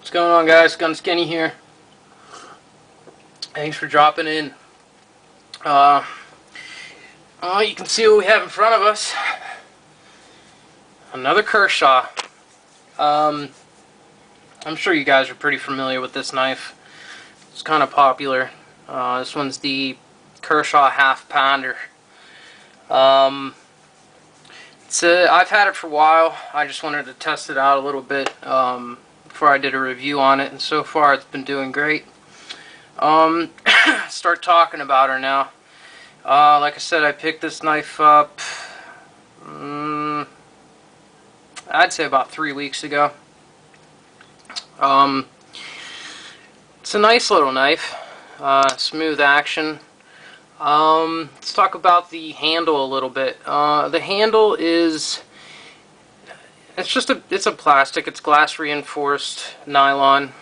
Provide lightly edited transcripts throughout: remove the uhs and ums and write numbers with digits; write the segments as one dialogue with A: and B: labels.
A: What's going on, guys? Gun Skinny here. Thanks for dropping in. You can see what we have in front of us. Another Kershaw. I'm sure you guys are pretty familiar with this knife. It's kind of popular. This one's the Kershaw Half Pounder. I've had it for a while. I just wanted to test it out a little bit before I did a review on it, and so far it's been doing great. Start talking about her now. Like I said, I picked this knife up I'd say about 3 weeks ago. It's a nice little knife, smooth action. Let's talk about the handle a little bit. The handle is, it's a plastic, it's glass reinforced nylon,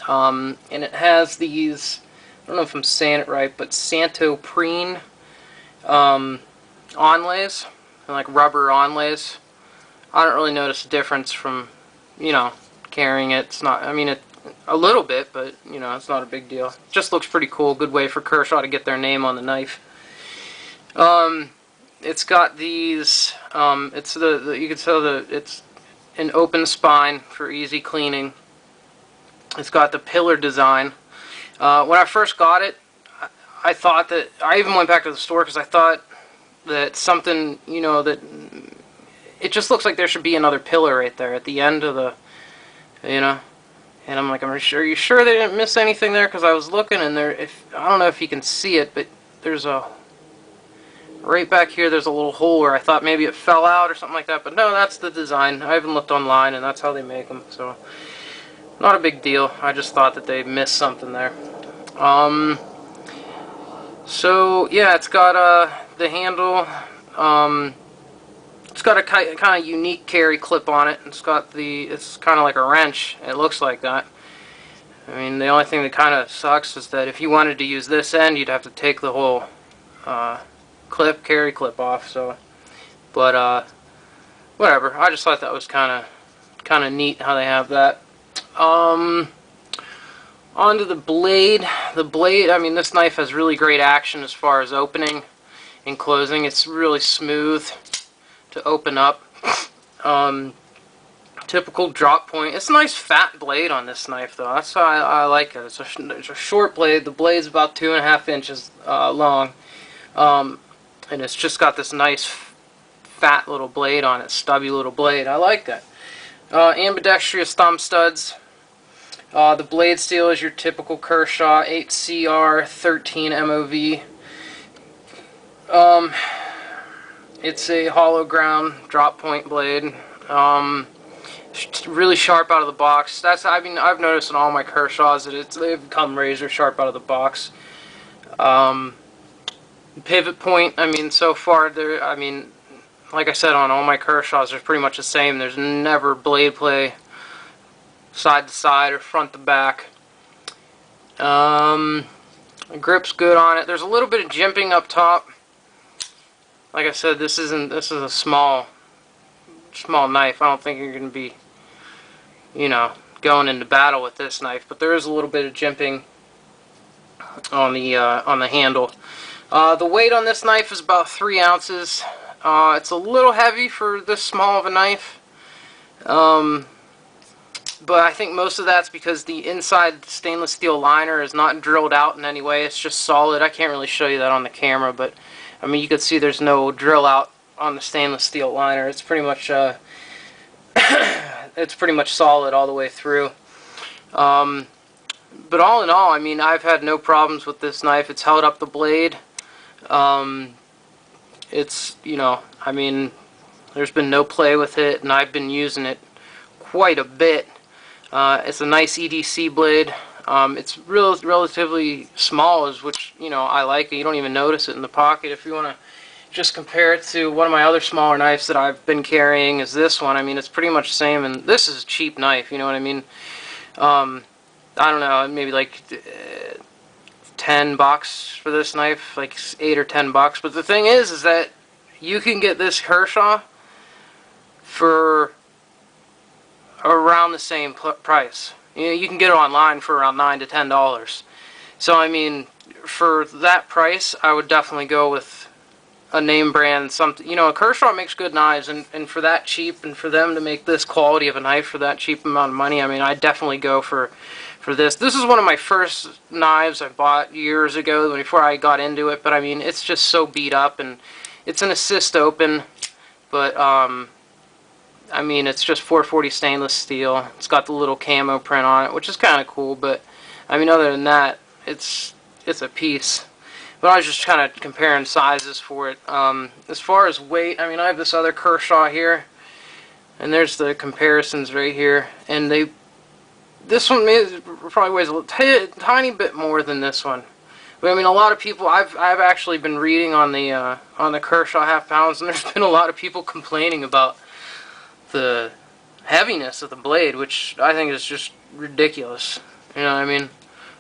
A: and it has these, I don't know if I'm saying it right, but Santoprene onlays, like rubber onlays. I don't really notice a difference from, carrying it. It's not, a little bit, but, it's not a big deal. It just looks pretty cool. Good way for Kershaw to get their name on the knife. It's got these, you can tell it's an open spine for easy cleaning. It's got the pillar design. When I first got it, I thought that, I even went back to the store because I thought that something, that it just looks like there should be another pillar right there at the end of the, and I'm like, are you sure they didn't miss anything there? Because I was looking, and I don't know if you can see it, but there's right back here, there's a little hole where I thought maybe it fell out or something like that, but no, that's the design. I haven't looked online, and that's how they make them, so not a big deal. I just thought that they missed something there. So yeah, it's got the handle. It's got a kind of unique carry clip on it. It's kind of like a wrench. It looks like that. The only thing that kind of sucks is that if you wanted to use this end, you'd have to take the whole carry clip off. So, but whatever. I just thought that was kind of neat how they have that. Onto the blade. The blade, this knife has really great action as far as opening and closing. It's really smooth to open up. Typical drop point. It's a nice fat blade on this knife, though. That's why I like it. It's a short blade. The blade's about 2.5 inches long, and it's just got this nice fat little blade on it, stubby little blade. I like that. Ambidextrous thumb studs. The blade steel is your typical Kershaw 8CR 13 MOV. It's a hollow ground drop point blade. It's really sharp out of the box. I've noticed in all my Kershaws that they've come razor sharp out of the box. Pivot point, so far like I said, on all my Kershaws, they're pretty much the same. There's never blade play side to side or front to back. The grip's good on it. There's a little bit of jimping up top. Like I said, this is a small knife. I don't think you're going to be, going into battle with this knife. But there is a little bit of jimping on the handle. The weight on this knife is about 3 ounces. It's a little heavy for this small of a knife. But I think most of that's because the inside stainless steel liner is not drilled out in any way. It's just solid. I can't really show you that on the camera, but you can see there's no drill out on the stainless steel liner. It's pretty much it's pretty much solid all the way through. But all in all, I've had no problems with this knife. It's held up the blade. It's there's been no play with it, and I've been using it quite a bit. It's a nice EDC blade. It's relatively small, which I like it. You don't even notice it in the pocket. If you want to just compare it to one of my other smaller knives that I've been carrying, is this one. it's pretty much the same, and this is a cheap knife. You know what I mean? I don't know, maybe like $10 for this knife, like $8 or $10. But the thing is that you can get this Kershaw for around the same price. You know, you can get it online for around $9 to $10. So I mean, for that price, I would definitely go with a name brand. Something, you know, Kershaw makes good knives, and for that cheap, and for them to make this quality of a knife for that cheap amount of money, I mean, I'd definitely go for this. This is one of my first knives I bought years ago before I got into it, but I mean, it's just so beat up, and it's an assist open, but I mean, it's just 440 stainless steel. It's got the little camo print on it, which is kind of cool, but I mean, other than that, it's a piece. But I was just kind of comparing sizes for it. As far as weight, I mean, I have this other Kershaw here, and there's the comparisons right here, and this one probably weighs a tiny bit more than this one. But I mean, a lot of people, I've actually been reading on the Kershaw half pounds, and there's been a lot of people complaining about the heaviness of the blade, which I think is just ridiculous. You know what I mean?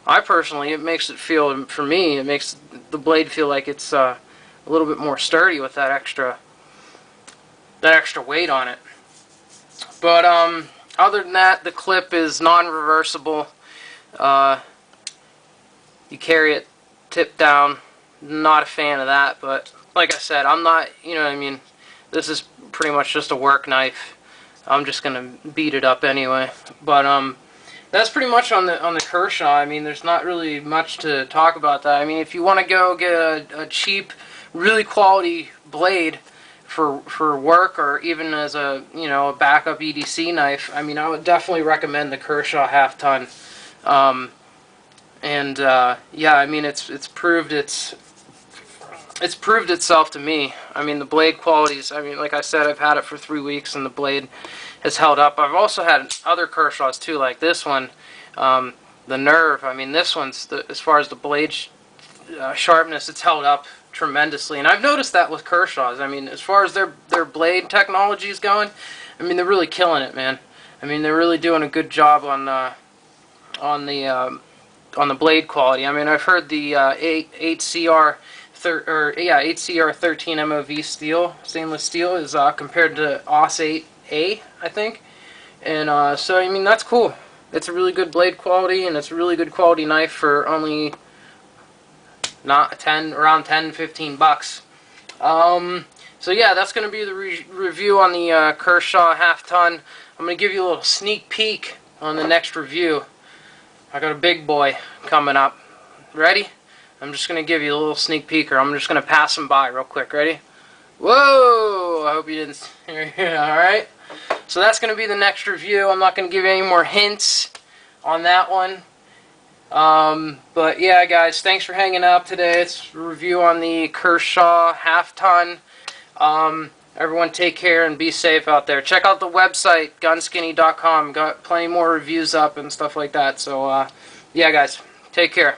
A: I personally, it makes it feel, for me, it makes the blade feel like it's a little bit more sturdy with that extra weight on it. But other than that, the clip is non-reversible. You carry it tip down. Not a fan of that, but like I said, I'm not, you know what I mean, this is pretty much just a work knife. I'm just gonna beat it up anyway. But that's pretty much on the Kershaw. I mean, there's not really much to talk about that. I mean, if you want to go get a cheap, really quality blade for work, or even as a, you know, a backup EDC knife, I mean, I would definitely recommend the Kershaw half ton. Yeah, I mean, it's proved itself to me. I mean, the blade qualities, I mean, like I said, I've had it for 3 weeks and the blade has held up. I've also had other Kershaws too, like this one, the Nerve. I mean, this one's, as far as the blade sharpness, it's held up tremendously. And I've noticed that with Kershaws. I mean, as far as their blade technology is going, I mean, they're really killing it, man. I mean, they're really doing a good job on the blade quality. I mean, I've heard the 8CR 8CR13 MOV steel, stainless steel, is compared to AUS 8A, I think. And so, I mean, that's cool. It's a really good blade quality, and it's a really good quality knife for only around 10, 15 bucks. So yeah, that's going to be the review on the Kershaw half ton. I'm going to give you a little sneak peek on the next review. I got a big boy coming up. Ready? I'm just going to give you a little sneak peek, or I'm just going to pass them by real quick. Ready? Whoa! I hope you didn't. Alright. So that's going to be the next review. I'm not going to give you any more hints on that one. But yeah, guys, thanks for hanging out today. It's a review on the Kershaw half ton. Everyone take care and be safe out there. Check out the website, gunskinny.com. Got plenty more reviews up and stuff like that. So, yeah, guys, take care.